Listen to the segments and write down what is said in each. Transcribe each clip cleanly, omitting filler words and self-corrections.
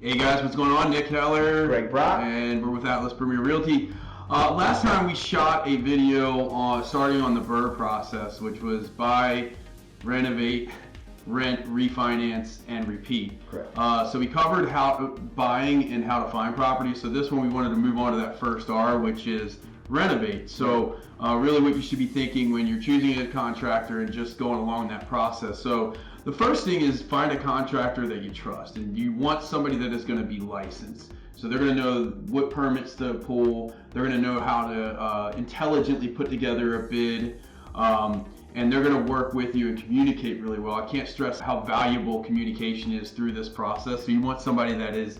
Hey guys, what's going on? Nick Kellar, Greg Brock, and we're with Atlas Premier Realty. Last time we shot a video starting on the BRRRR process, which was buy, renovate, rent, refinance, and repeat. Correct. So we covered buying and how to find property. So this one we wanted to move on to that first R, which is renovate. So really what you should be thinking when you're choosing a contractor and just going along that process. So the first thing is find a contractor that you trust, and you want somebody that is going to be licensed. So they're going to know what permits to pull, they're going to know how to intelligently put together a bid, and they're going to work with you and communicate really well. I can't stress how valuable communication is through this process. So you want somebody that is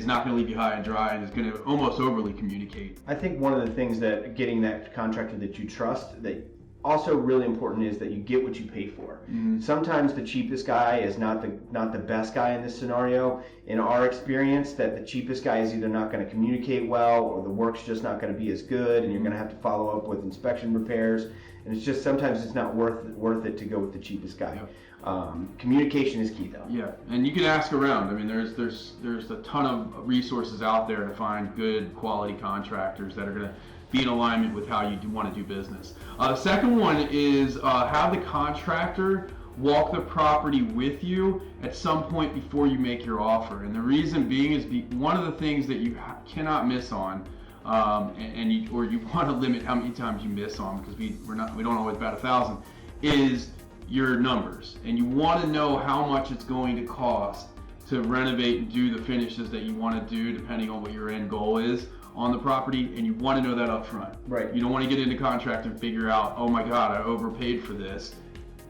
not going to leave you high and dry and is going to almost overly communicate. I think one of the things that getting that contractor that you trust, that also really important, is that you get what you pay for. Mm-hmm. Sometimes the cheapest guy is not the best guy in this scenario. In our experience, that the cheapest guy is either not going to communicate well, or the work's just not going to be as good, and you're going to have to follow up with inspection repairs. And it's just sometimes it's not worth it to go with the cheapest guy. Yep. Communication is key, though. Yeah, and you can ask around. I mean, there's a ton of resources out there to find good quality contractors that are going to be in alignment with how you want to do business. The second one is have the contractor walk the property with you at some point before you make your offer. And the reason being is one of the things that you cannot miss on, or you want to limit how many times you miss on, because we don't always bat 1,000, is your numbers. And you want to know how much it's going to cost to renovate and do the finishes that you want to do, depending on what your end goal is on the property, and you want to know that up front. Right. You don't want to get into contract and figure out, oh my God, I overpaid for this,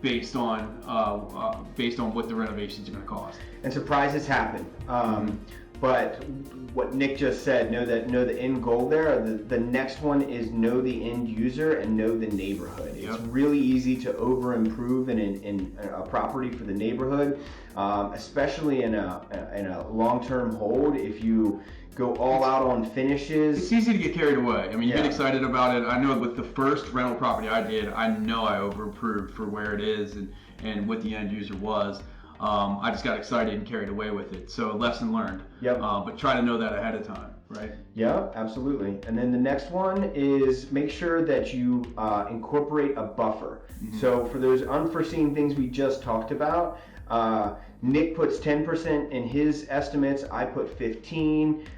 based on what the renovations are going to cost. And surprises happen. But what Nick just said, know the end goal there. The next one is know the end user and know the neighborhood. Yep. It's really easy to over improve in a property for the neighborhood, especially in a long-term hold. If you go all out on finishes, it's easy to get carried away. I mean, you get excited about it. I know with the first rental property I did, I know I over improved for where it is and what the end user was. I just got excited and carried away with it. So lesson learned. Yep. But try to know that ahead of time, right? Yeah, absolutely. And then the next one is make sure that you incorporate a buffer. Mm-hmm. So for those unforeseen things we just talked about, Nick puts 10% in his estimates. I put 15.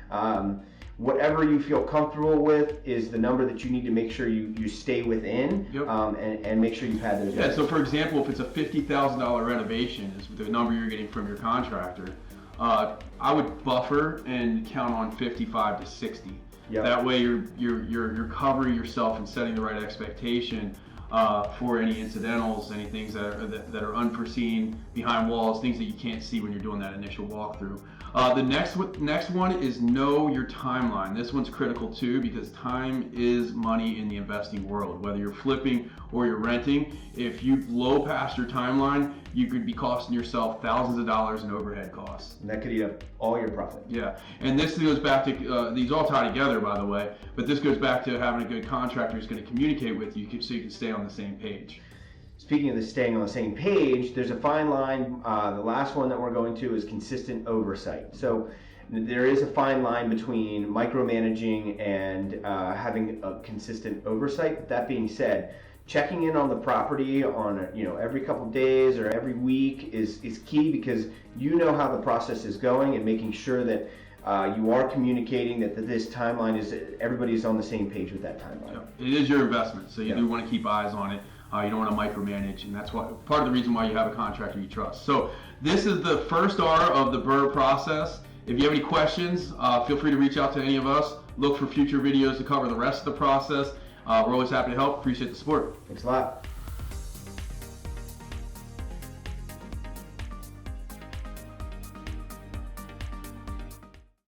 Whatever you feel comfortable with is the number that you need to make sure you stay within. Yep. And make sure you've had those. Yeah. So for example, if it's a $50,000 renovation, is the number you're getting from your contractor, I would buffer and count on 55 to 60. Yep. That way you're covering yourself and setting the right expectation for any incidentals, any things that are unforeseen behind walls, things that you can't see when you're doing that initial walkthrough. The next one is know your timeline. This one's critical too, because time is money in the investing world. Whether you're flipping or you're renting, if you blow past your timeline, you could be costing yourself thousands of dollars in overhead costs. And that could eat up all your profit. Yeah, and this goes back to, these all tie together, by the way, but this goes back to having a good contractor who's going to communicate with you so you can stay on the same page. Speaking of staying on the same page, there's a fine line. The last one that we're going to is consistent oversight. So there is a fine line between micromanaging and having a consistent oversight. That being said, checking in on the property on every couple of days or every week is key, because you know how the process is going, and making sure that you are communicating that this timeline is, everybody's on the same page with that timeline. Yeah. It is your investment, so you do want to keep eyes on it. You don't want to micromanage, and that's part of the reason why you have a contractor you trust. So this is the first R of the BRRRR process. If you have any questions, feel free to reach out to any of us. Look for future videos to cover the rest of the process. We're always happy to help. Appreciate the support. Thanks a lot.